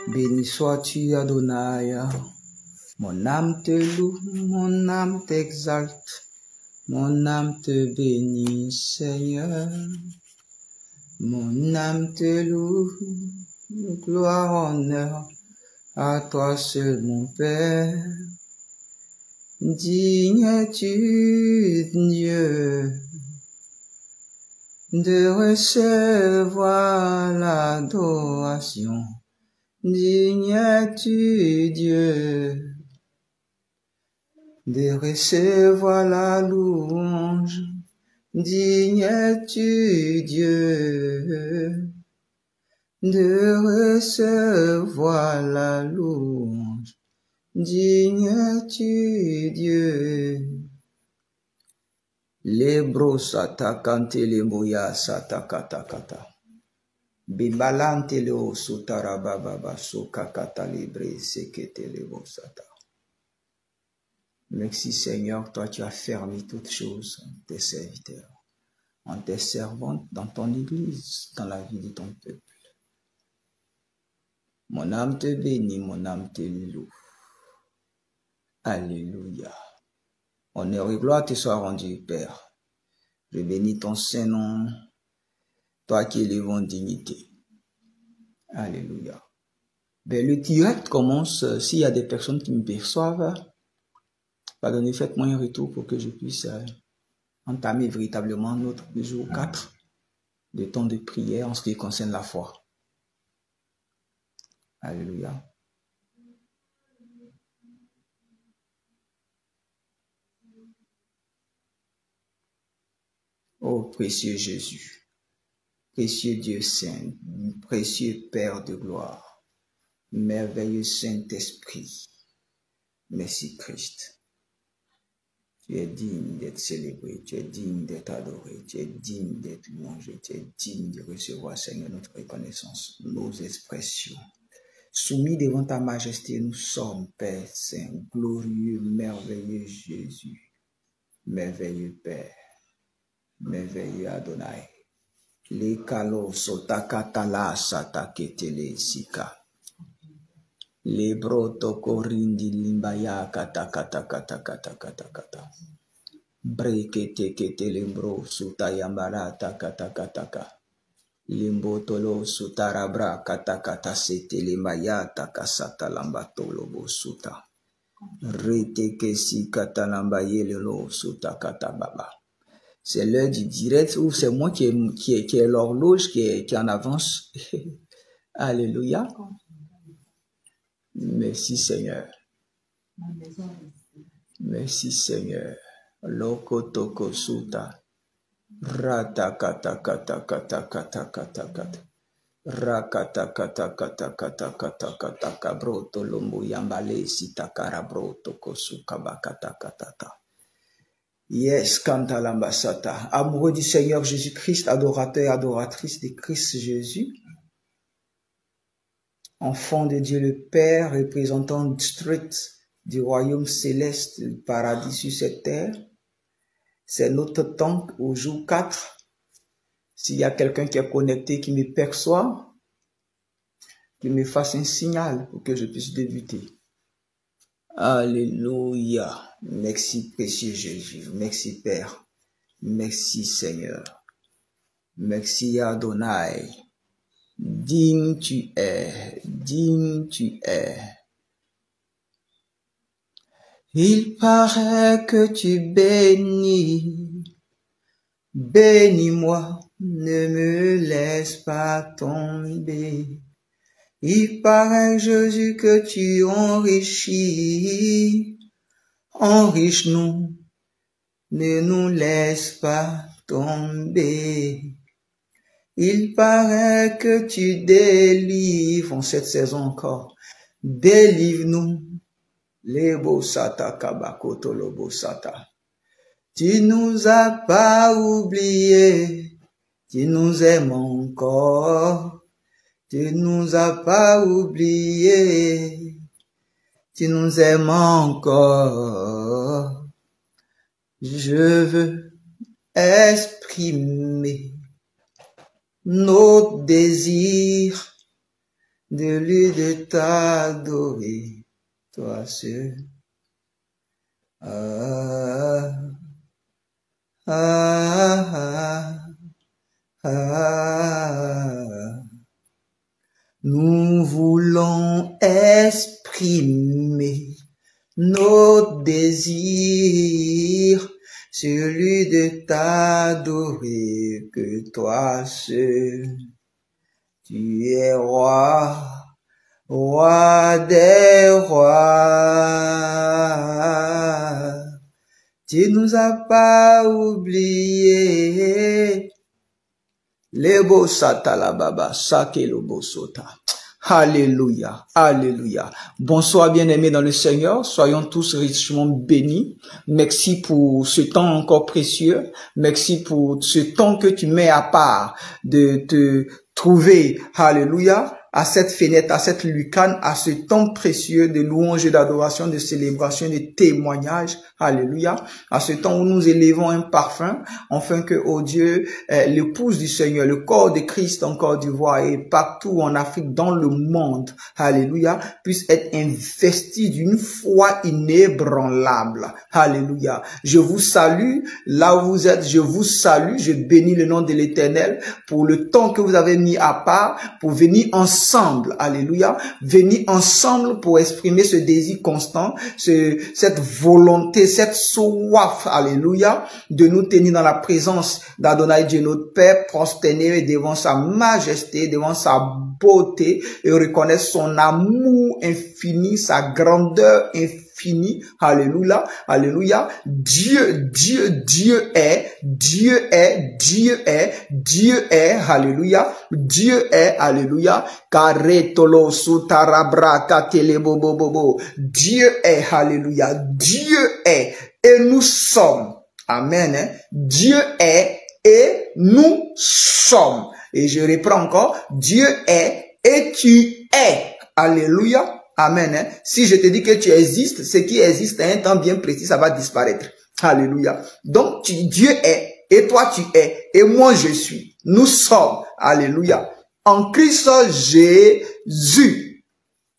Béni sois-tu, Adonai. Mon âme te loue, mon âme t'exalte, mon âme te bénit, Seigneur. Mon âme te loue, gloire, honneur à toi seul, mon Père. Digne es-tu, Dieu, de recevoir l'adoration. Digne es-tu, Dieu, de recevoir la louange. Digne es-tu, Dieu, de recevoir la louange. Digne es-tu, Dieu. Lebro sata kante lemboya sata kata kata. Bimbalante leo sutara baba soka kata libre sekete lebo sata. Merci Seigneur, toi tu as fermé toutes choses en tes serviteurs, en tes servantes, dans ton église, dans la vie de ton peuple. Mon âme te bénit, mon âme te loue. Alléluia. Honneur et gloire te soit rendu, Père. Je bénis ton Saint-Nom, toi qui élèves en dignité. Alléluia. Ben, le direct commence, s'il y a des personnes qui me perçoivent, pardonnez, faites-moi un retour pour que je puisse entamer véritablement notre jour 4 de temps de prière en ce qui concerne la foi. Alléluia. Oh, précieux Jésus, précieux Dieu Saint, précieux Père de gloire, merveilleux Saint-Esprit, merci Christ. Tu es digne d'être célébré, tu es digne d'être adoré, tu es digne d'être mangé, tu es digne de recevoir, Seigneur, notre reconnaissance, nos expressions. Soumis devant ta majesté, nous sommes, Père Saint, glorieux, merveilleux Jésus, merveilleux Père, merveilleux Adonai. Les kalos sotakatala sataketele sika. Les broto korindi limbaya kata kata kata kata kata kata. Brekete kete limbro sutayambara kata kata kata. Limbotolo sutarabra kata kata sete limbaya takasata lambatolo bosuta. Rete kesi kata lambayele lo suta kata baba. C'est l'heure du direct ou c'est moi qui est l'horloge qui est en avance. Alléluia. Merci Seigneur. Merci Seigneur. Loko toko suta. Rata kata kata kata kata kata kata. Rakata kata kata kata kata kata kabroto lombo yambale sita karabroto kosuka bakata kata. Yes, canta l'ambassata. Amoureux du Seigneur Jésus-Christ, adorateur et adoratrice de Christ Jésus. Enfant de Dieu le Père, représentant district du royaume céleste, du paradis sur cette terre. C'est notre temps au jour 4. S'il y a quelqu'un qui est connecté, qui me perçoit, qu'il me fasse un signal pour que je puisse débuter. Alléluia. Merci précieux Jésus. Merci Père. Merci Seigneur. Merci Adonai. Digne tu es. Digne tu es. Il paraît que tu bénis. Bénis-moi. Ne me laisse pas tomber. Il paraît, Jésus, que tu enrichis. Enriche-nous, ne nous laisse pas tomber. Il paraît que tu délivres en cette saison encore. Délivre-nous. Les bosata kabakoto lo bosata. Tu nous as pas oubliés. Tu nous aimes encore. Tu nous as pas oubliés, tu nous aimes encore. Je veux exprimer nos désirs de lui de t'adorer, toi seul. Ah, ah, ah, ah. Nous voulons exprimer notre désir, celui de t'adorer, que toi seul, tu es roi, roi des rois. Tu nous as pas oublié. Lebo sata la baba, sake lobo sota. Alléluia, alléluia. Bonsoir bien-aimés dans le Seigneur, soyons tous richement bénis. Merci pour ce temps encore précieux. Merci pour ce temps que tu mets à part de te trouver, alléluia, à cette fenêtre, à cette lucarne, à ce temps précieux de louange et d'adoration, de célébration, de témoignage, alléluia, à ce temps où nous élevons un parfum, afin que, oh Dieu, l'épouse du Seigneur, le corps de Christ en Côte d'Ivoire et partout en Afrique, dans le monde, alléluia, puisse être investi d'une foi inébranlable, alléluia. Je vous salue, là où vous êtes, je vous salue, je bénis le nom de l'Éternel pour le temps que vous avez mis à part, pour venir ensemble, alléluia, venir ensemble pour exprimer ce désir constant, cette volonté, cette soif, alléluia, de nous tenir dans la présence d'Adonai Dieu notre Père, prosterné devant sa majesté, devant sa beauté, et reconnaître son amour infini, sa grandeur infinie, alléluia, alléluia. Dieu est, alléluia, Dieu est, alléluia. Karetolo sutarabra katelebobobobo. Dieu est, alléluia. Dieu est et nous sommes. Amen. Hein? Dieu est et nous sommes. Et je reprends encore. Dieu est et tu es. Alléluia. Amen. Hein? Si je te dis que tu existes, ce qui existe à un temps bien précis, ça va disparaître. Alléluia. Donc Dieu est et toi tu es et moi je suis. Nous sommes. Alléluia. En Christ Jésus.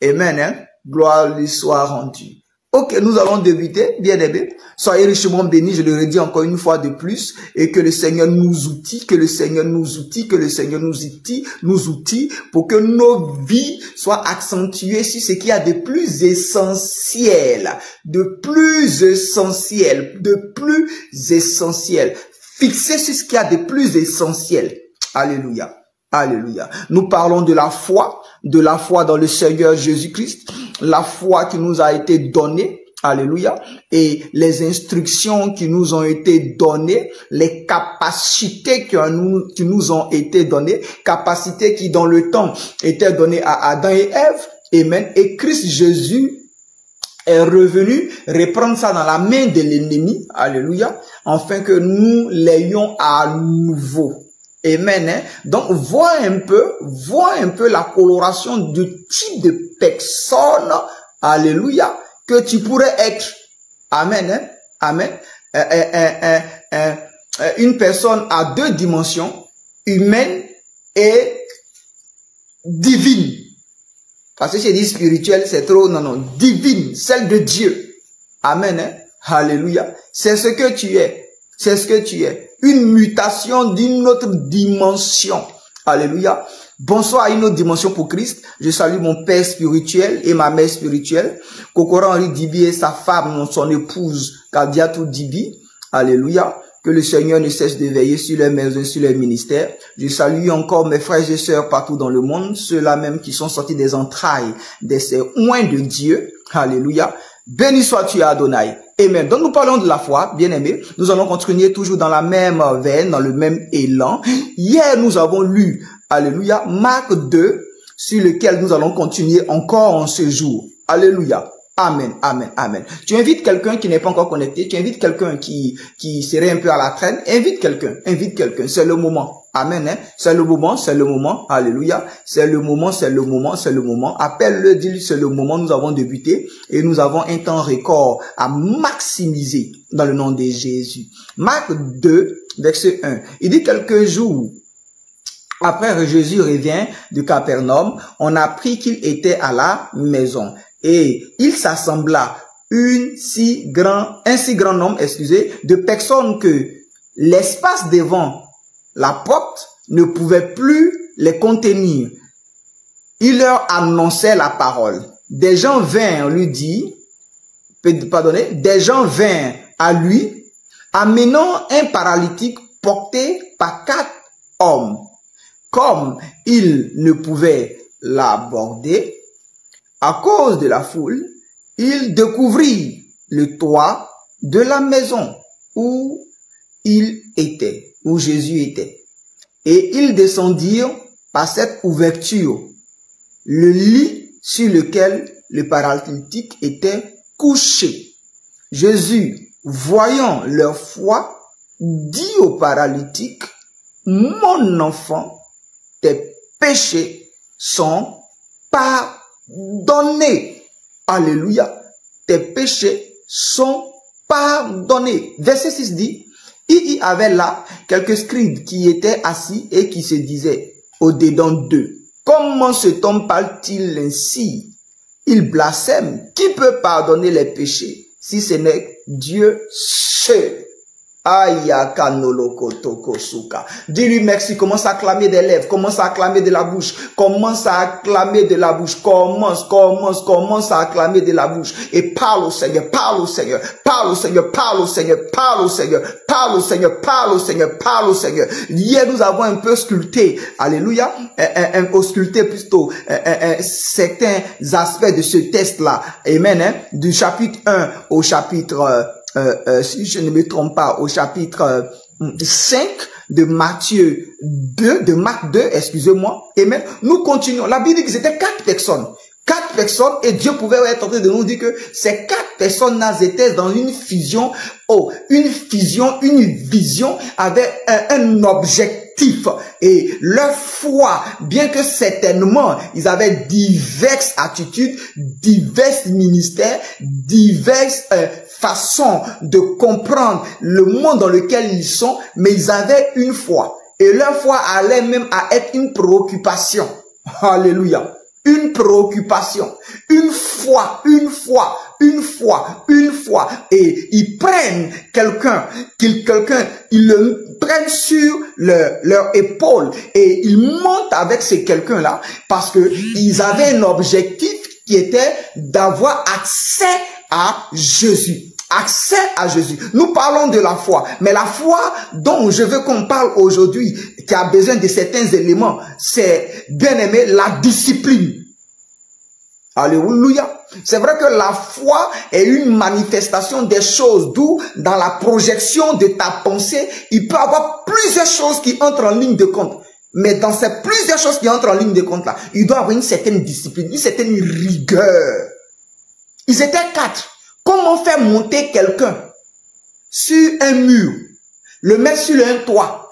Amen. Hein? Gloire lui soit rendue. Ok, nous allons débuter, bien aimés. Soyez richement bénis, je le redis encore une fois de plus, et que le Seigneur nous outille, que le Seigneur nous outille, que le Seigneur nous outille pour que nos vies soient accentuées sur ce qu'il y a de plus essentiel, Fixez sur ce qu'il y a de plus essentiel. Alléluia. Alléluia. Nous parlons de la foi dans le Seigneur Jésus-Christ, la foi qui nous a été donnée, alléluia, et les instructions qui nous ont été données, les capacités qui nous ont été données, capacités qui dans le temps étaient données à Adam et Ève, amen, et Christ Jésus est revenu reprendre ça dans la main de l'ennemi, alléluia, afin que nous l'ayons à nouveau. Amen. Hein? Donc, vois un peu la coloration du type de personne, alléluia, que tu pourrais être. Amen. Hein? Amen. Une personne à deux dimensions, humaine et divine. Parce que j'ai dit spirituel, c'est trop, non, divine, celle de Dieu. Amen. Hein? Alléluia. C'est ce que tu es. C'est ce que tu es. Une mutation d'une autre dimension. Alléluia. Bonsoir à une autre dimension pour Christ. Je salue mon père spirituel et ma mère spirituelle. Kokora Henri Dibi et sa femme, son épouse, Kadiatou Dibi. Alléluia. Que le Seigneur ne cesse de veiller sur leur maison, sur leur ministère. Je salue encore mes frères et sœurs partout dans le monde. Ceux-là même qui sont sortis des entrailles de ces oins de Dieu. Alléluia. Béni sois-tu Adonai. Amen. Donc nous parlons de la foi, bien aimés. Nous allons continuer toujours dans la même veine, dans le même élan. Hier, nous avons lu, alléluia, Marc 2, sur lequel nous allons continuer encore en ce jour. Alléluia. Amen, amen, amen. Tu invites quelqu'un qui n'est pas encore connecté, tu invites quelqu'un qui serait un peu à la traîne, invite quelqu'un, c'est le moment. Amen, hein? C'est le moment, alléluia. C'est le moment. Appelle-le, dis-lui, c'est le moment, nous avons débuté et nous avons un temps record à maximiser dans le nom de Jésus. Marc 2, verset 1. Il dit quelques jours Après, Jésus revient de Capernaum. On a appris qu'il était à la maison. Et il s'assembla un si grand nombre, de personnes que l'espace devant la porte ne pouvait plus les contenir. Il leur annonçait la parole. Des gens vinrent lui dire, des gens vinrent à lui, amenant un paralytique porté par 4 hommes. Comme il ne pouvait l'aborder à cause de la foule, il découvrit le toit de la maison où il était, où Jésus était. Et ils descendirent par cette ouverture le lit sur lequel le paralytique était couché. Jésus, voyant leur foi, dit au paralytique, « Mon enfant, tes péchés sont pardonnés. » Alléluia. Tes péchés sont pardonnés. Verset 6 dit, il y avait là quelques scribes qui étaient assis et qui se disaient au-dedans d'eux, comment cet homme parle-t-il ainsi? Il blasphème. Qui peut pardonner les péchés si ce n'est Dieu seul? Dis-lui merci, commence à acclamer des lèvres, commence à acclamer de la bouche, commence à acclamer de la bouche, commence à acclamer de la bouche et parle au Seigneur, parle au Seigneur, parle au Seigneur, parle au Seigneur, parle au Seigneur, parle au Seigneur, parle au Seigneur, parle au Seigneur. Hier, nous avons un peu sculpté, alléluia, ausculté plutôt certains aspects de ce test-là, amen, du chapitre 1 au chapitre si je ne me trompe pas, au chapitre 5 de Matthieu 2, de Marc 2, excusez-moi. Et même, nous continuons. La Bible dit que c'était 4 personnes. 4 personnes, et Dieu pouvait être en train de nous dire que ces 4 personnes-là étaient dans une fusion, une vision avec un objectif. Et leur foi, bien que certainement, ils avaient diverses attitudes, divers ministères, diverses façons de comprendre le monde dans lequel ils sont, mais ils avaient une foi. Et leur foi allait même à être une préoccupation. Alléluia. Une préoccupation, une foi. Et ils prennent quelqu'un, ils le prennent sur leur épaule et ils montent avec ces quelqu'un-là parce que ils avaient un objectif qui était d'avoir accès à Jésus. Accès à Jésus. Nous parlons de la foi, mais la foi dont je veux qu'on parle aujourd'hui, qui a besoin de certains éléments, c'est, bien aimé, la discipline. Alléluia. C'est vrai que la foi est une manifestation des choses, d'où dans la projection de ta pensée, il peut y avoir plusieurs choses qui entrent en ligne de compte. Mais dans ces plusieurs choses qui entrent en ligne de compte là, il doit y avoir une certaine discipline, une certaine rigueur. Ils étaient 4. Comment faire monter quelqu'un sur un mur, le mettre sur un toit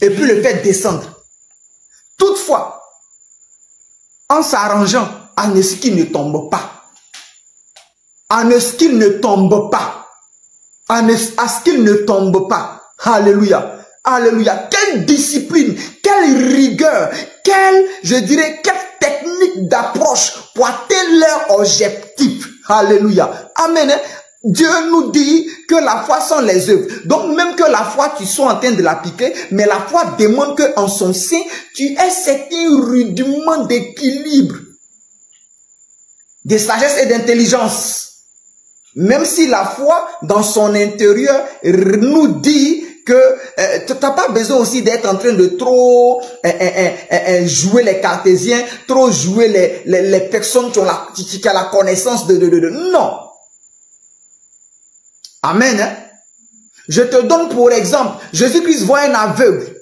et puis le faire descendre? Toutefois, en s'arrangeant à ce qu'il ne tombe pas, à ce qu'il ne tombe pas, à ce qu'il ne tombe pas. Alléluia. Alléluia. Quelle discipline, quelle rigueur, quelle technique d'approche pour atteindre leur objectif. Alléluia. Amen. Dieu nous dit que la foi sont les œuvres. Donc même que la foi, tu sois en train de l'appliquer, mais la foi demande que en son sein, tu aies certains rudiments d'équilibre, de sagesse et d'intelligence. Même si la foi, dans son intérieur, nous dit que tu n'as pas besoin aussi d'être en train de trop jouer les cartésiens, trop jouer les personnes qui ont la connaissance de non. Amen. Hein? Je te donne pour exemple, Jésus-Christ voit un aveugle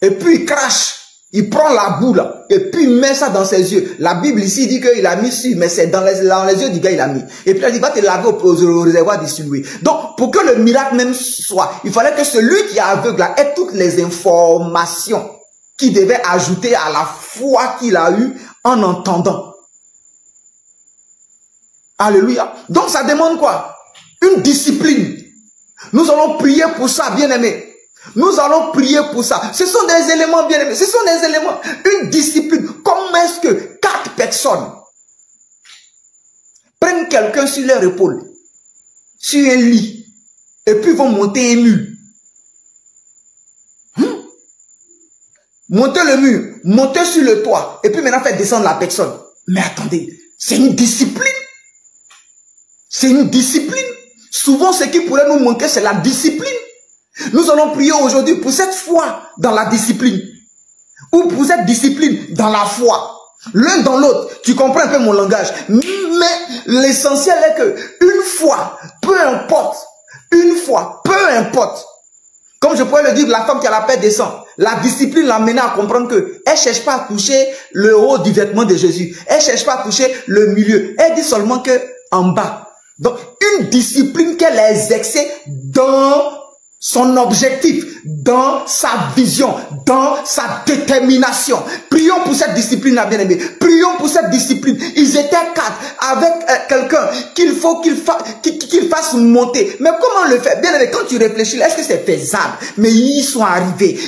et puis il crache, il prend la boue là, et puis il met ça dans ses yeux. La Bible ici dit qu'il a mis sur, mais c'est dans les yeux du gars il a mis. Et puis il dit va te laver au réservoir du Siloué. Donc pour que le miracle même soit, il fallait que celui qui est aveugle là ait toutes les informations qu'il devait ajouter à la foi qu'il a eue en entendant. Alléluia. Donc ça demande quoi? Une discipline. Nous allons prier pour ça, bien aimé. Nous allons prier pour ça. Ce sont des éléments bien aimés. Ce sont des éléments. Une discipline. Comment est-ce que 4 personnes prennent quelqu'un sur leur épaule, sur un lit, et puis vont monter un mur? Monter le mur, monter sur le toit, et puis maintenant faire descendre la personne. Mais attendez, c'est une discipline. C'est une discipline. Souvent, ce qui pourrait nous manquer, c'est la discipline. Nous allons prier aujourd'hui pour cette foi dans la discipline. Ou pour cette discipline dans la foi. L'un dans l'autre. Tu comprends un peu mon langage. Mais l'essentiel est que une fois, peu importe. Une fois, peu importe. Comme je pourrais le dire de la femme qui a la paix des sangs. La discipline l'a amenée à comprendre que elle ne cherche pas à toucher le haut du vêtement de Jésus. Elle ne cherche pas à toucher le milieu. Elle dit seulement que en bas. Donc, une discipline qu'elle a exercée dans son objectif, dans sa vision, dans sa détermination. Prions pour cette discipline, bien aimé. Prions pour cette discipline. Ils étaient 4 avec quelqu'un qu'il faut qu'il fasse monter. Mais comment le faire? Bien aimé, quand tu réfléchis, est-ce que c'est faisable? Mais ils sont arrivés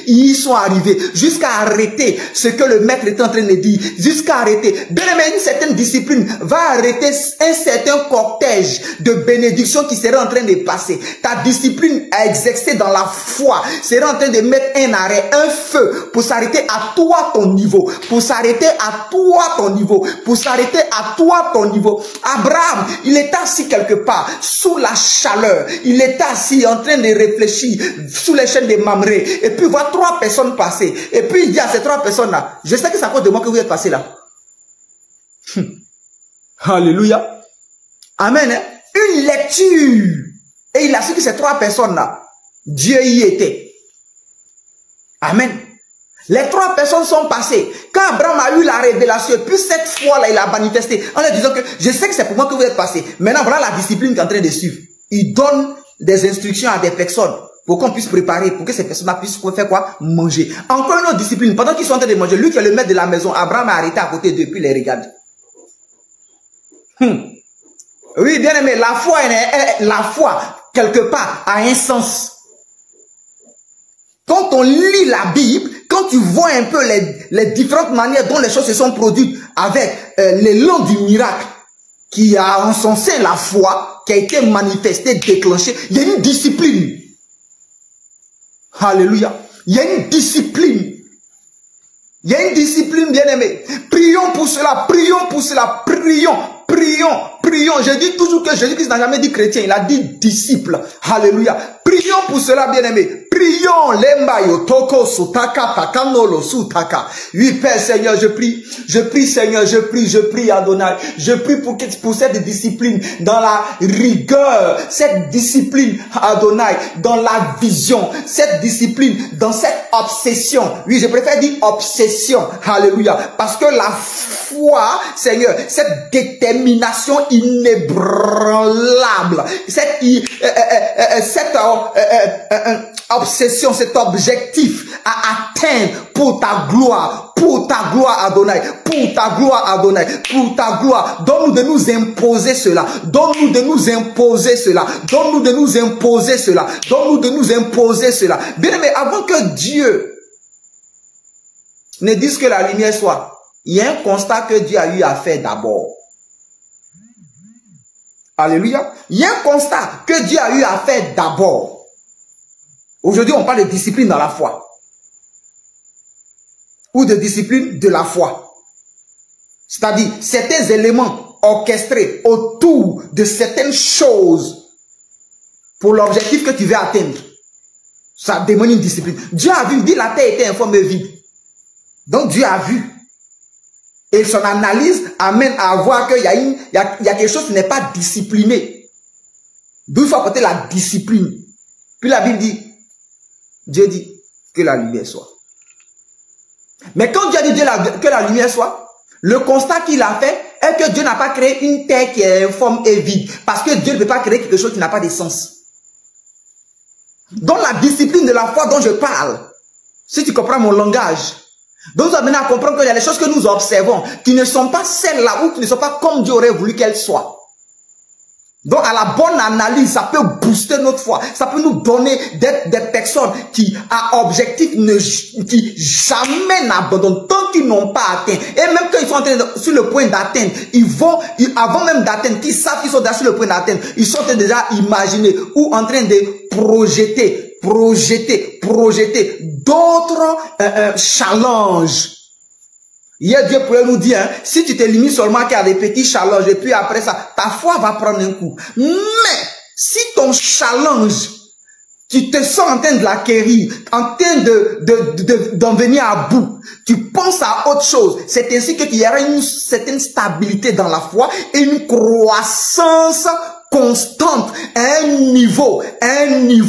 jusqu'à arrêter ce que le maître est en train de dire, jusqu'à arrêter. Bien aimé, une certaine discipline va arrêter un certain cortège de bénédictions qui serait en train de passer. Ta discipline a exercé dans la foi, c'est en train de mettre un arrêt, un feu pour s'arrêter à toi ton niveau, pour s'arrêter à toi ton niveau, pour s'arrêter à toi ton niveau. Abraham, il est assis quelque part sous la chaleur, il est assis en train de réfléchir sous les chaînes de Mamré, et puis il voit 3 personnes passer, et puis il dit à ces 3 personnes là, je sais que c'est à cause de moi que vous êtes passés là. Alléluia. Amen. Hein? Une lecture, et il a su que ces 3 personnes là, Dieu y était. Amen. Les 3 personnes sont passées. Quand Abraham a eu la révélation, puis cette fois-là, il a manifesté en lui disant que je sais que c'est pour moi que vous êtes passés. Maintenant, voilà la discipline qui est en train de suivre. Il donne des instructions à des personnes pour qu'on puisse préparer, pour que ces personnes puissent faire quoi? Manger. Encore une autre discipline. Pendant qu'ils sont en train de manger, lui qui est le maître de la maison, Abraham a arrêté à côté d'eux, puis les regarde. Oui, bien aimé, la foi, quelque part, a un sens. Quand on lit la Bible, quand tu vois un peu les différentes manières dont les choses se sont produites avec l'élan du miracle qui a en son sein la foi, qui a été manifestée, déclenchée, il y a une discipline. Alléluia. Il y a une discipline. Il y a une discipline, bien aimé. Prions pour cela, prions pour cela, prions, prions, prions. Je dis toujours que Jésus-Christ n'a jamais dit chrétien, il a dit disciple. Alléluia. Prions pour cela, bien aimé. Prions. Lembayo toko sutaka takanolo sutaka. Oui, Père Seigneur, je prie Seigneur, je prie Adonai. Je prie pour cette discipline dans la rigueur, cette discipline Adonai dans la vision, cette discipline dans cette obsession. Oui, je préfère dire obsession. Alléluia. Parce que la foi, Seigneur, cette détermination inébranlable, cette obsession, cet objectif à atteindre pour ta gloire Adonai, pour ta gloire Adonai, pour ta gloire. Donne-nous de nous imposer cela, donne-nous de nous imposer cela, donne-nous de nous imposer cela, donne-nous de nous imposer cela. Bien aimé, avant que Dieu ne dise que la lumière soit, il y a un constat que Dieu a eu à faire d'abord. Alléluia. Il y a un constat que Dieu a eu à faire d'abord. Aujourd'hui, on parle de discipline dans la foi. Ou de discipline de la foi. C'est-à-dire, certains éléments orchestrés autour de certaines choses pour l'objectif que tu veux atteindre. Ça demande une discipline. Dieu a vu, dit la terre était informe et vide. Donc Dieu a vu. Et son analyse amène à voir qu'il y a quelque chose qui n'est pas discipliné. D'où il faut apporter la discipline. Puis la Bible dit, Dieu dit que la lumière soit. Mais quand Dieu a dit que la lumière soit, le constat qu'il a fait est que Dieu n'a pas créé une terre qui est informe et vide. Parce que Dieu ne peut pas créer quelque chose qui n'a pas de sens. Dans la discipline de la foi dont je parle, si tu comprends mon langage, donc ça amène à comprendre qu'il y a des choses que nous observons qui ne sont pas celles-là ou qui ne sont pas comme Dieu aurait voulu qu'elles soient. Donc, à la bonne analyse, ça peut booster notre foi. Ça peut nous donner d'être des personnes qui, à objectif, qui jamais n'abandonnent tant qu'ils n'ont pas atteint. Et même quand ils sont sur le point d'atteindre, avant même d'atteindre, qu'ils savent qu'ils sont déjà sur le point d'atteindre, ils sont déjà imaginés ou en train de projeter d'autres challenges. Hier, Dieu pourrait nous dire, hein, si tu te limites seulement qu'à des petits challenges, et puis après ça, ta foi va prendre un coup. Mais, si ton challenge, tu te sens en train de l'acquérir, en train d'en venir à bout, tu penses à autre chose, c'est ainsi que tu y aura une certaine stabilité dans la foi et une croissance constante, un niveau. Alléluia.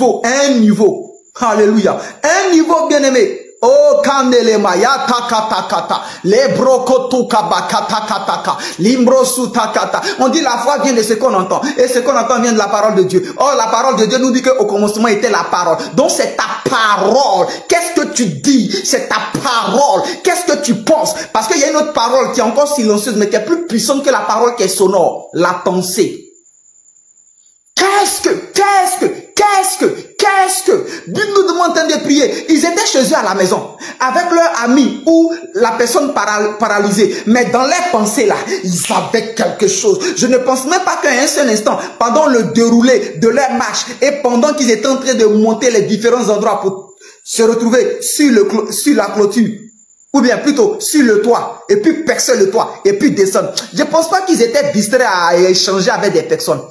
Un niveau bien-aimé. Oh, kandelema ya takatakata, lebrokotukabakatakataka, limbrosutakata. On dit la foi vient de ce qu'on entend. Et ce qu'on entend vient de la parole de Dieu. Oh, la parole de Dieu nous dit qu'au commencement était la parole. Donc c'est ta parole. Qu'est-ce que tu dis? C'est ta parole. Qu'est-ce que tu penses? Parce qu'il y a une autre parole qui est encore silencieuse, mais qui est plus puissante que la parole qui est sonore. La pensée. Qu'est-ce que nous devons en train de prier. Ils étaient chez eux à la maison, avec leur ami ou la personne paralysée. Mais dans leurs pensées là, ils avaient quelque chose. Je ne pense même pas qu'à un seul instant, pendant le déroulé de leur marche, et pendant qu'ils étaient en train de monter les différents endroits pour se retrouver sur la clôture, ou bien plutôt sur le toit, et puis percer le toit, et puis descendre. Je ne pense pas qu'ils étaient distraits à échanger avec des personnes.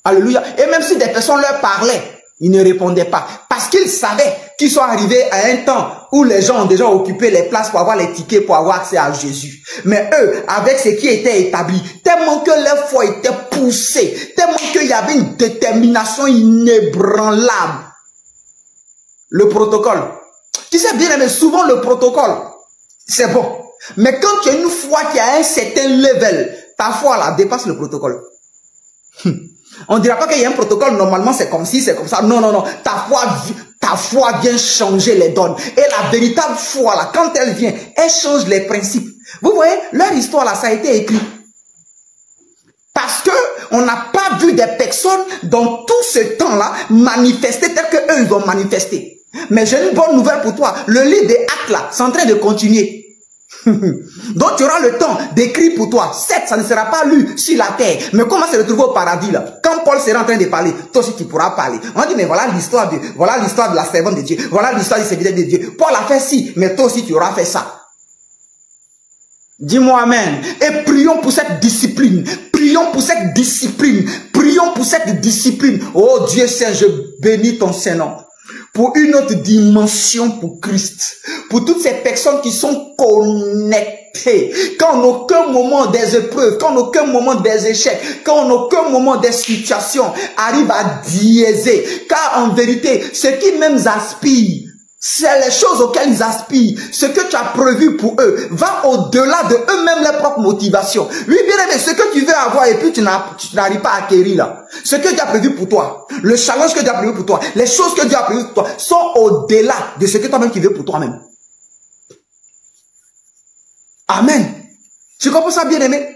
Alléluia. Et même si des personnes leur parlaient, ils ne répondaient pas. Parce qu'ils savaient qu'ils sont arrivés à un temps où les gens ont déjà occupé les places pour avoir les tickets, pour avoir accès à Jésus. Mais eux, avec ce qui était établi, tellement que leur foi était poussée, tellement qu'il y avait une détermination inébranlable. Le protocole. Tu sais bien, mais souvent le protocole, c'est bon. Mais quand tu as une foi qui a un certain level, ta foi là dépasse le protocole. On ne dira pas qu'il y a un protocole, normalement c'est comme ci, c'est comme ça. Non, non, non. Ta foi vient changer les donnes. Et la véritable foi, là, quand elle vient, elle change les principes. Vous voyez, leur histoire, là, ça a été écrit. Parce que on n'a pas vu des personnes dans tout ce temps-là manifester tel que eux ils ont manifesté. Mais j'ai une bonne nouvelle pour toi. Le livre des actes, là, c'est en train de continuer. Donc tu auras le temps d'écrire pour toi. Certes, ça ne sera pas lu sur la terre, mais comment se retrouver au paradis là? Quand Paul sera en train de parler, toi aussi tu pourras parler. On dit mais voilà l'histoire de la servante de Dieu, voilà l'histoire du serviteur de Dieu. Paul a fait ci, mais toi aussi tu auras fait ça. Dis-moi amen. Et prions pour cette discipline. Prions pour cette discipline. Prions pour cette discipline. Oh Dieu Saint, je bénis ton Saint-Nom. Pour une autre dimension pour Christ. Pour toutes ces personnes qui sont connectées. Qu'en aucun moment des épreuves, qu'en aucun moment des échecs, qu'en aucun moment des situations arrivent à diaiser. Car en vérité, ce qui même aspirent, c'est les choses auxquelles ils aspirent. Ce que tu as prévu pour eux va au-delà de eux-mêmes leurs propres motivations. Oui, bien aimé, ce que tu veux avoir et puis tu n'arrives pas à acquérir là. Ce que Dieu a prévu pour toi, le challenge que Dieu a prévu pour toi, les choses que Dieu a prévu pour toi sont au-delà de ce que toi-même tu veux pour toi-même. Amen. Tu comprends ça, bien aimé?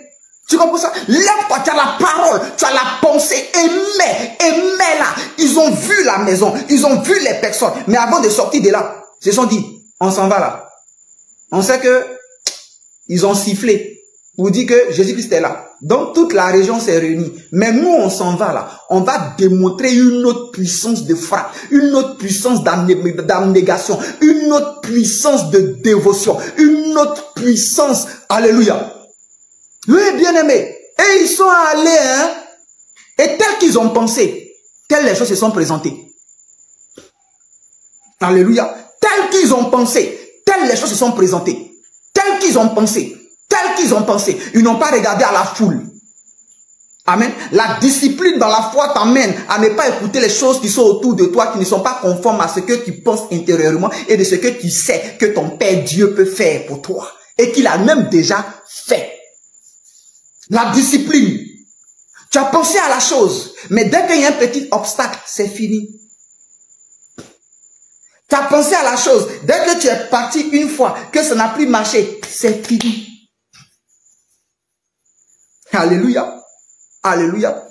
Tu comprends ça? Lève-toi, tu as la parole, tu as la pensée, aimez-la. Ils ont vu la maison, ils ont vu les personnes. Mais avant de sortir de là, ils se sont dit, on s'en va là. On sait que ils ont sifflé pour dire que Jésus-Christ est là. Donc toute la région s'est réunie. Mais nous, on s'en va là. On va démontrer une autre puissance de frappe, une autre puissance d'abnégation, une autre puissance de dévotion, une autre puissance. Alléluia. Oui, bien-aimés. Et ils sont allés, hein. Et tel qu'ils ont pensé, telles les choses se sont présentées. Alléluia. Tel qu'ils ont pensé, telles les choses se sont présentées. Tel qu'ils ont pensé, tel qu'ils ont pensé. Ils n'ont pas regardé à la foule. Amen. La discipline dans la foi t'amène à ne pas écouter les choses qui sont autour de toi, qui ne sont pas conformes à ce que tu penses intérieurement et de ce que tu sais que ton Père Dieu peut faire pour toi. Et qu'il a même déjà fait. La discipline. Tu as pensé à la chose, mais dès qu'il y a un petit obstacle, c'est fini. Tu as pensé à la chose, dès que tu es parti une fois, que ça n'a plus marché, c'est fini. Alléluia. Alléluia.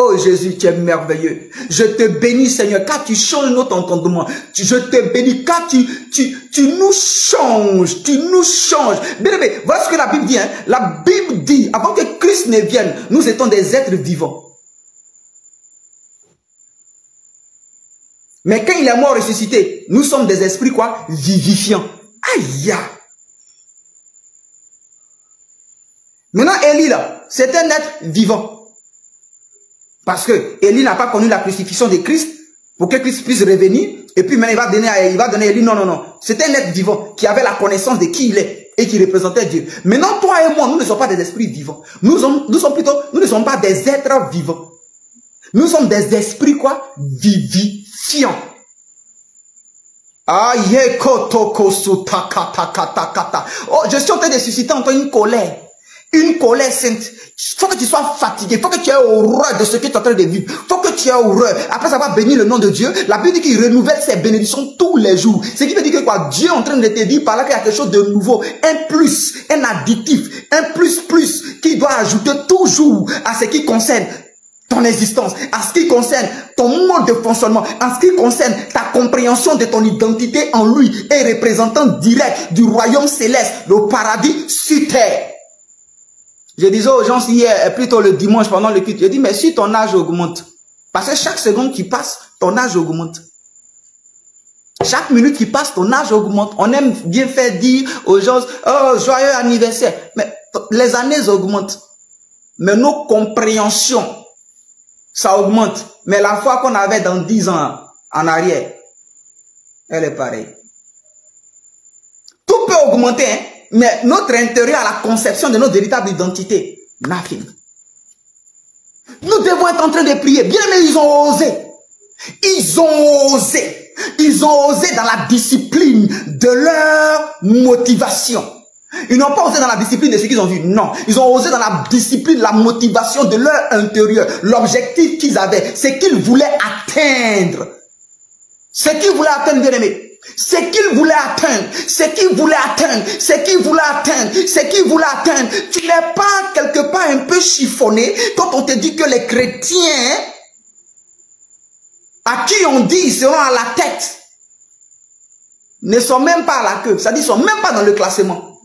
Oh Jésus, tu es merveilleux. Je te bénis, Seigneur, car tu changes notre entendement. Je te bénis, car tu nous changes. Tu nous changes. Bien aimé, voilà ce que la Bible dit. Hein? La Bible dit, avant que Christ ne vienne, nous étions des êtres vivants. Mais quand il est mort ressuscité, nous sommes des esprits quoi? Vivifiants. Aïe! Maintenant, Élie, là, c'est un être vivant. Parce que Élie n'a pas connu la crucifixion de Christ pour que Christ puisse revenir. Et puis maintenant, il va donner à Élie. Non, non, non. C'est un être vivant qui avait la connaissance de qui il est et qui représentait Dieu. Maintenant, toi et moi, nous ne sommes pas des esprits vivants. Nous ne sommes pas des êtres vivants. Nous sommes des esprits quoi? Vivifiants. Oh, je suis en train de susciter en toi une colère. Une colère sainte. Il faut que tu sois fatigué. Il faut que tu aies horreur de ce que tu es en train de vivre. Il faut que tu aies horreur. Après avoir béni le nom de Dieu, la Bible dit qu'il renouvelle ses bénédictions tous les jours. Ce qui veut dire que quoi? Dieu est en train de te dire par là qu'il y a quelque chose de nouveau. Un plus, un additif, un plus qui doit ajouter toujours à ce qui concerne ton existence, à ce qui concerne ton mode de fonctionnement, à ce qui concerne ta compréhension de ton identité en lui et représentant direct du royaume céleste, le paradis sur terre. Je disais aux gens hier, plutôt le dimanche pendant le culte, je dis mais si ton âge augmente, parce que chaque seconde qui passe, ton âge augmente. Chaque minute qui passe, ton âge augmente. On aime bien faire dire aux gens, oh, joyeux anniversaire. Mais les années augmentent. Mais nos compréhensions, ça augmente. Mais la foi qu'on avait dans 10 ans en arrière, elle est pareille. Tout peut augmenter, hein? Mais notre intérieur à la conception de notre véritable identité, nothing. Nous devons être en train de prier. Bien, mais ils ont osé. Ils ont osé. Ils ont osé dans la discipline de leur motivation. Ils n'ont pas osé dans la discipline de ce qu'ils ont vu. Non. Ils ont osé dans la discipline, la motivation de leur intérieur. L'objectif qu'ils avaient, c'est qu'ils voulaient atteindre. Ce qu'ils voulaient atteindre, bien aimé. Ce qu'il voulait atteindre, ce qu'il voulait atteindre, ce qu'il voulait atteindre, ce qu'il voulait atteindre. Tu n'es pas quelque part un peu chiffonné quand on te dit que les chrétiens à qui on dit ils seront à la tête ne sont même pas à la queue. C'est-à-dire ils ne sont même pas dans le classement.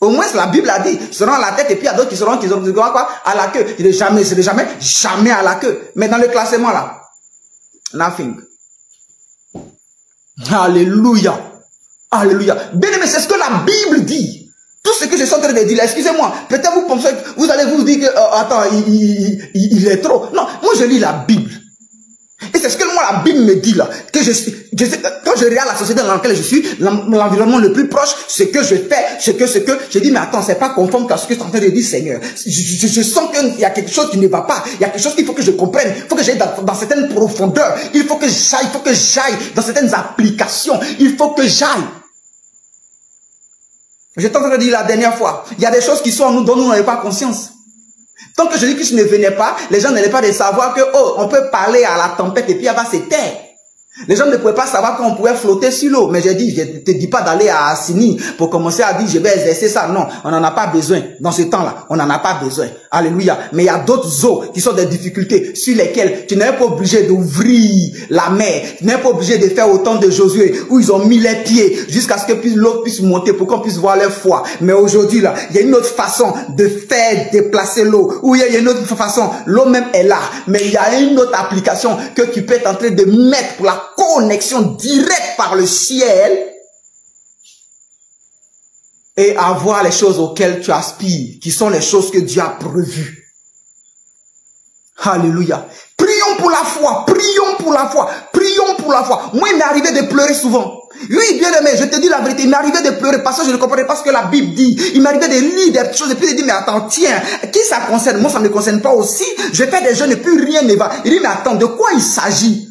Au moins la Bible a dit, ils seront à la tête et puis il y a d'autres qui seront quoi, à la queue. Il n'est jamais à la queue. Mais dans le classement là, nothing. Alléluia. Alléluia. Bien aimé, c'est ce que la Bible dit. Tout ce que je suis en train de dire là, excusez-moi, peut-être vous pensez que vous allez vous dire que, attends, il est trop. Non, moi je lis la Bible. Et c'est ce que moi la Bible me dit là, que quand je regarde la société dans laquelle je suis, l'environnement le plus proche, ce que je fais, je dis mais attends, c'est pas conforme à ce que tu es en train de dire Seigneur. Je sens qu'il y a quelque chose qui ne va pas, il y a quelque chose qu'il faut que je comprenne, il faut que j'aille dans certaines profondeurs, il faut que j'aille dans certaines applications, il faut que j'aille. J'étais en train de dire la dernière fois, il y a des choses qui sont en nous dont nous n'avons pas conscience. Tant que Jésus-Christ ne venait pas, les gens n'allaient pas de savoir que, oh, on peut parler à la tempête et puis elle va se taire. Les gens ne pouvaient pas savoir qu'on pouvait flotter sur l'eau. Mais j'ai dit, je ne te dis pas d'aller à Assini pour commencer à dire, je vais exercer ça. Non, on n'en a pas besoin. Dans ce temps-là, on n'en a pas besoin. Alléluia. Mais il y a d'autres eaux qui sont des difficultés sur lesquelles tu n'es pas obligé d'ouvrir la mer. Tu n'es pas obligé de faire autant de Josué où ils ont mis les pieds jusqu'à ce que l'eau puisse monter pour qu'on puisse voir leur foi. Mais aujourd'hui, là, il y a une autre façon de faire déplacer l'eau. Où il y a une autre façon. L'eau même est là. Mais il y a une autre application que tu peux être en train de mettre pour la connexion directe par le ciel et avoir les choses auxquelles tu aspires, qui sont les choses que Dieu a prévues. Alléluia. Prions pour la foi, prions pour la foi, prions pour la foi. Moi, il m'est arrivé de pleurer souvent. Oui, bien aimé, je te dis la vérité, il m'est arrivé de pleurer parce que je ne comprenais pas ce que la Bible dit. Il m'est arrivé de lire des choses et puis de dire, mais attends, tiens, qui ça concerne? Moi, ça ne me concerne pas aussi. Je fais des jeûnes et puis rien ne va. Il dit, mais attends, de quoi il s'agit?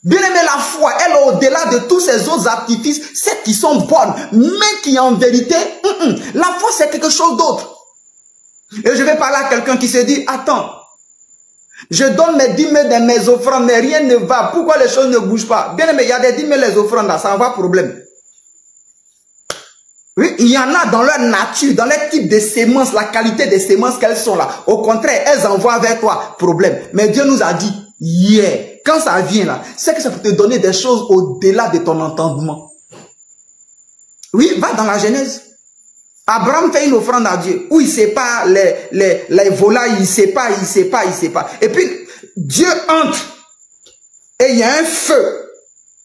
Bien aimé, la foi, elle est au-delà de tous ces autres artifices, celles qui sont bonnes, mais qui en vérité, la foi c'est quelque chose d'autre. Et je vais parler à quelqu'un qui se dit, attends, je donne mes 10 000 de mes offrandes, mais rien ne va. Pourquoi les choses ne bougent pas? Bien aimé, il y a des 10 000 les offrandes là, ça va problème. Oui, il y en a dans leur nature, dans leur type de sémences, la qualité des sémences qu'elles sont là. Au contraire, elles envoient vers toi problème. Mais Dieu nous a dit, quand ça vient là, c'est que ça peut te donner des choses au-delà de ton entendement. Oui, va dans la Genèse. Abraham fait une offrande à Dieu, où il ne sait pas les volailles, il ne sait pas. Et puis, Dieu entre, et il y a un feu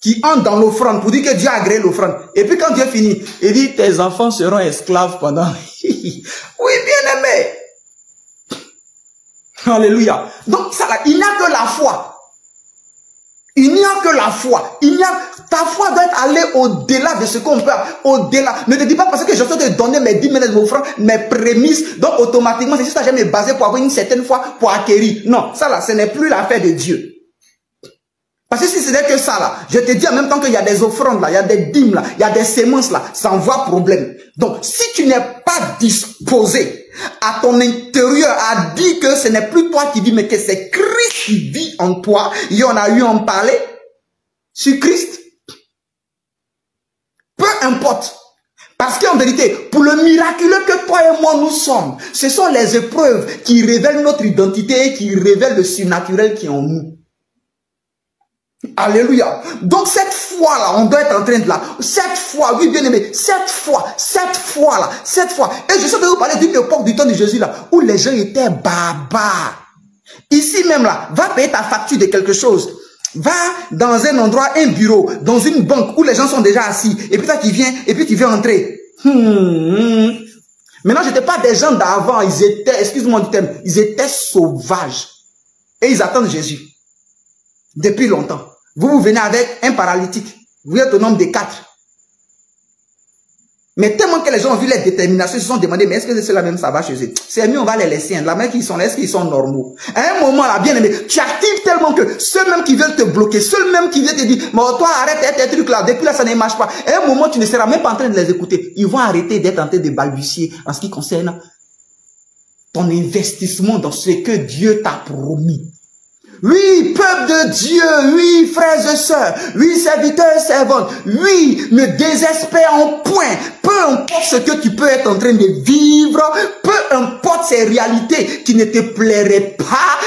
qui entre dans l'offrande pour dire que Dieu a agréé l'offrande. Et puis quand Dieu finit, il dit, tes enfants seront esclaves pendant... Oui, bien aimé. Alléluia. Donc, ça, il n'y a que la foi. Il n'y a que la foi. Ta foi doit aller au-delà de ce qu'on peut. Au-delà. Ne te dis pas parce que je suis de donner mes 10 minutes d'offrande, mes prémices. Donc, automatiquement, c'est juste que j'ai me baser pour avoir une certaine foi pour acquérir. Non, ça là, ce n'est plus l'affaire de Dieu. Parce que si ce n'est que ça là, je te dis en même temps qu'il y a des offrandes là, il y a des dîmes là, il y a des semences là, ça envoie problème. Donc, si tu n'es pas disposé à ton intérieur à dire que ce n'est plus toi qui vis, mais que c'est Christ qui vit en toi, il y en a eu en parler sur Christ. Peu importe. Parce qu'en vérité, pour le miraculeux que toi et moi nous sommes, ce sont les épreuves qui révèlent notre identité, qui révèlent le surnaturel qui est en nous. Alléluia. Donc cette foi-là, on doit être en train de là. Cette foi, oui bien aimé, cette foi-là. Et je sais de vous parler d'une époque du temps de Jésus là, où les gens étaient barbares. Ici même là, va payer ta facture de quelque chose. Va dans un endroit, un bureau, dans une banque où les gens sont déjà assis. Et puis toi qui viens, et puis tu veux entrer. Maintenant, je ne te parle des gens d'avant, ils étaient, excuse-moi du terme, ils étaient sauvages. Et ils attendent Jésus. Depuis longtemps. Vous venez avec un paralytique. Vous êtes au nombre de 4. Mais tellement que les gens ont vu leur détermination, ils se sont demandé, mais est-ce que c'est la même ça va chez eux? C'est mieux, on va les laisser. La main qu'ils sont là, est-ce qu'ils sont normaux? À un moment là, bien aimé, tu actives tellement que ceux même qui veulent te bloquer, ceux même qui veulent te dire, mais toi arrête tes trucs là, depuis là ça ne marche pas. À un moment, tu ne seras même pas en train de les écouter. Ils vont arrêter d'être en train de balbutier en ce qui concerne ton investissement dans ce que Dieu t'a promis. Oui, peuple de Dieu, oui, frères et sœurs, oui, serviteurs et servantes, oui, ne désespère en point, peu importe ce que tu peux être en train de vivre, peu importe ces réalités qui ne te plairaient pas,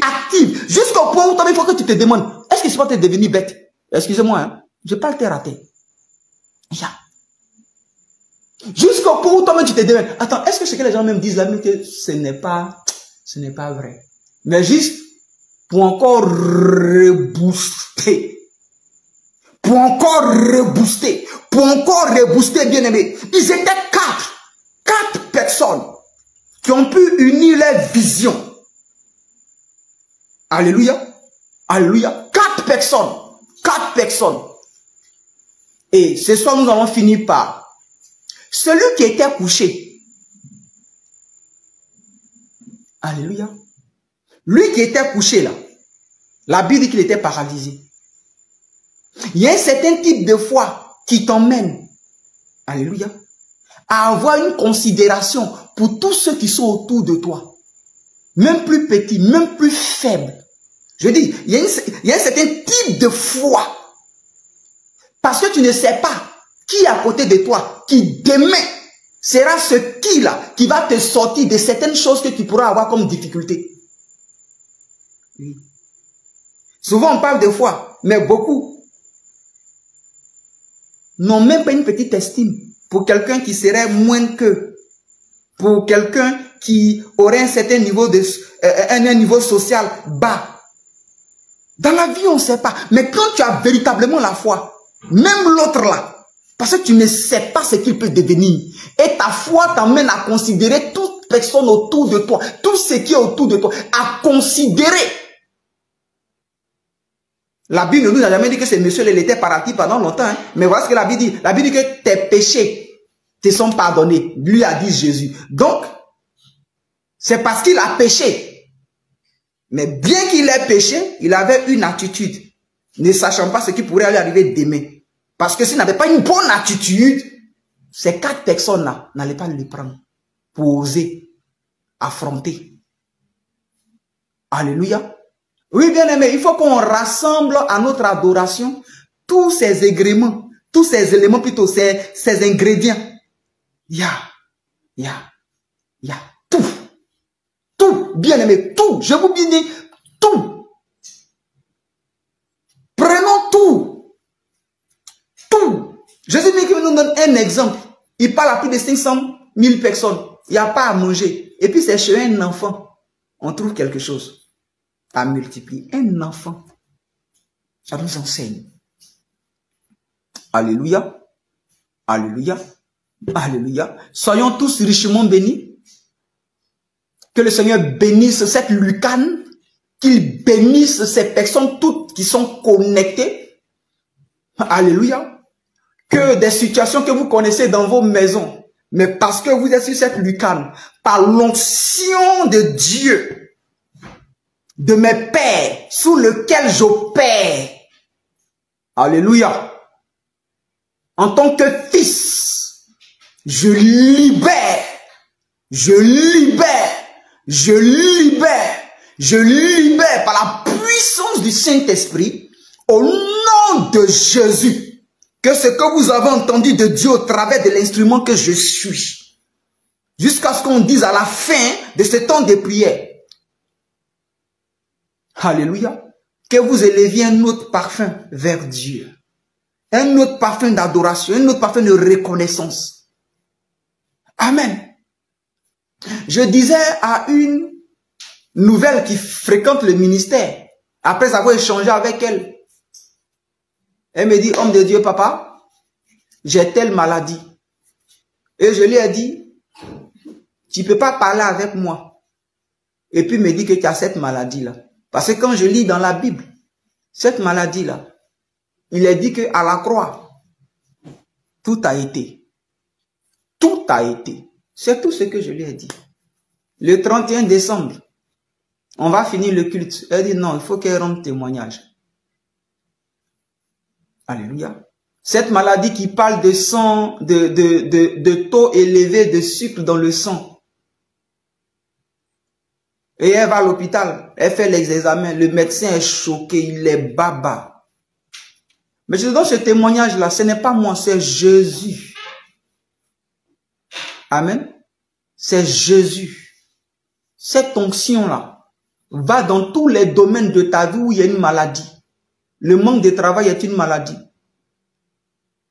active, jusqu'au point où toi, il faut que tu te demandes, est-ce que je peux te devenir bête? Excusez-moi, hein, je parle te rater. Jusqu'au point où toi-même tu te demandes, attends, est-ce que ce que les gens même disent là, même que ce n'est pas vrai. Mais juste pour encore rebooster. Pour encore rebooster, bien aimé. Ils étaient 4 personnes qui ont pu unir leurs visions. Alléluia. Alléluia. 4 personnes. Et ce soir, nous allons finir par celui qui était couché. Alléluia. Lui qui était couché là, la Bible dit qu'il était paralysé. Il y a un certain type de foi qui t'emmène, alléluia, à avoir une considération pour tous ceux qui sont autour de toi. Même plus petits, même plus faibles. Je dis, il y a un certain type de foi. Parce que tu ne sais pas qui est à côté de toi, qui demain sera ce qui-là qui va te sortir de certaines choses que tu pourras avoir comme difficulté. Oui. Souvent on parle de foi, mais beaucoup n'ont même pas une petite estime pour quelqu'un qui serait moins qu'eux, pour quelqu'un qui aurait un certain niveau un niveau social bas. Dans la vie on ne sait pas, mais quand tu as véritablement la foi, même l'autre là, parce que tu ne sais pas ce qu'il peut devenir. Et ta foi t'amène à considérer toute personne autour de toi, tout ce qui est autour de toi, à considérer. La Bible ne nous a jamais dit que ce monsieur-là était paralysé pendant longtemps. Hein? Mais voilà ce que la Bible dit. La Bible dit que tes péchés te sont pardonnés. Lui a dit Jésus. Donc, c'est parce qu'il a péché. Mais bien qu'il ait péché, il avait une attitude, ne sachant pas ce qui pourrait aller arriver demain. Parce que s'il n'avait pas une bonne attitude, ces 4 personnes-là n'allaient pas le prendre pour oser affronter. Alléluia. Oui, bien aimé, il faut qu'on rassemble à notre adoration tous ces agréments tous ces éléments, plutôt ces ingrédients. Il y a tout. Tout, bien aimé, tout. Je vous dis tout. Prenons tout. Tout. Jésus-Christ nous donne un exemple. Il parle à plus de 500 000 personnes. Il n'y a pas à manger. Et puis c'est chez un enfant. On trouve quelque chose à multiplier. Un enfant. Ça nous enseigne. Alléluia. Alléluia. Alléluia. Soyons tous richement bénis. Que le Seigneur bénisse cette lucane. Qu'il bénisse ces personnes toutes qui sont connectées. Alléluia. Que des situations que vous connaissez dans vos maisons, mais parce que vous êtes sur cette lucane, par l'onction de Dieu, de mes pères, sous lequel j'opère. Alléluia. En tant que fils, je libère par la puissance du Saint-Esprit, au nom de Jésus, que ce que vous avez entendu de Dieu au travers de l'instrument que je suis, jusqu'à ce qu'on dise à la fin de ce temps de prière, alléluia, que vous éleviez un autre parfum vers Dieu, un autre parfum d'adoration, un autre parfum de reconnaissance. Amen. Je disais à une nouvelle qui fréquente le ministère, après avoir échangé avec elle, elle me dit, homme de Dieu, papa, j'ai telle maladie. Et je lui ai dit, tu ne peux pas parler avec moi. Et puis me dit que tu as cette maladie-là. Parce que quand je lis dans la Bible, cette maladie-là, il est dit qu'à la croix, tout a été. Tout a été. C'est tout ce que je lui ai dit. Le 31 décembre, on va finir le culte. Elle dit non, il faut qu'elle rende témoignage. Alléluia. Cette maladie qui parle de sang, de taux élevé de sucre dans le sang. Et elle va à l'hôpital, elle fait les examens, le médecin est choqué, il est baba. Mais je te donne ce témoignage-là, ce n'est pas moi, c'est Jésus. Amen. C'est Jésus. Cette onction-là va dans tous les domaines de ta vie où il y a une maladie. Le manque de travail est une maladie.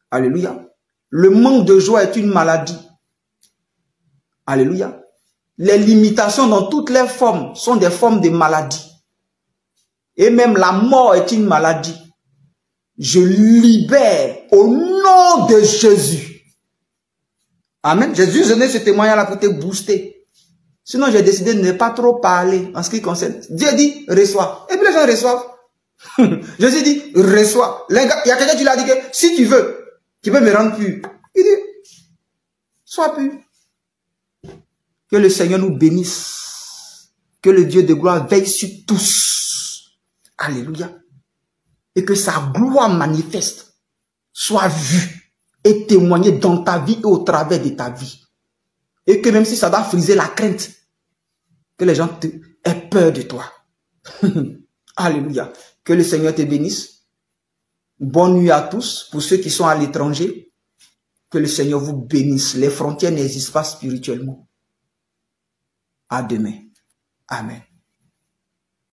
Alléluia. Le manque de joie est une maladie. Alléluia. Les limitations dans toutes les formes sont des formes de maladie. Et même la mort est une maladie. Je libère au nom de Jésus. Amen. Jésus, je donne ce témoignage-là pour te booster. Sinon, j'ai décidé de ne pas trop parler en ce qui concerne. Dieu dit, reçois. Et puis les gens reçoivent. Jésus dit, reçois. Il y a quelqu'un qui l'a dit que si tu veux, tu peux me rendre pur. Il dit, sois pur. Que le Seigneur nous bénisse. Que le Dieu de gloire veille sur tous. Alléluia. Et que sa gloire manifeste soit vue et témoignée dans ta vie et au travers de ta vie. Et que même si ça doit friser la crainte, que les gens aient peur de toi. Alléluia. Que le Seigneur te bénisse. Bonne nuit à tous. Pour ceux qui sont à l'étranger, que le Seigneur vous bénisse. Les frontières n'existent pas spirituellement. À demain. Amen.